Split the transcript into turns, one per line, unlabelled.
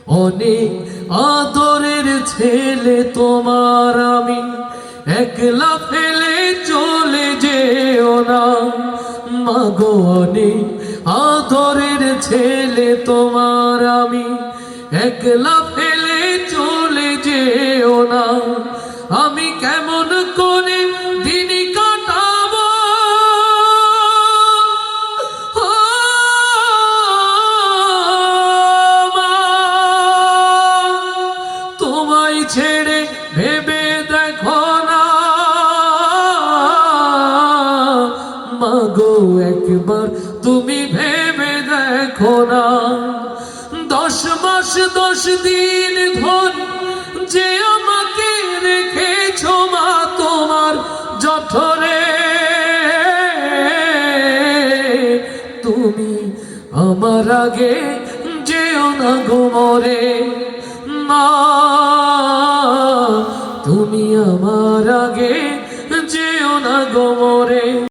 অনেক আদরের ছেলে তোমার আমি, একলা ফেলে চলে যেও না মাগো। অনেক আদরের ছেলে তোমার আমি, একলা ফেলে চলে যেও না। আমি কেমন করে দিন কাটাবো তোমায় ছেড়ে, ভেবে দেখো না মাগো, একবার তুমি ভেবে দেখো না। 10 মাস 10 দিন ধরে যে আমাকে রেখেছো মা তোমার জঠরে, তুমি আমার আগে যেও না গো মরে মা, তুমি আমার আগে যেও না গো মরে।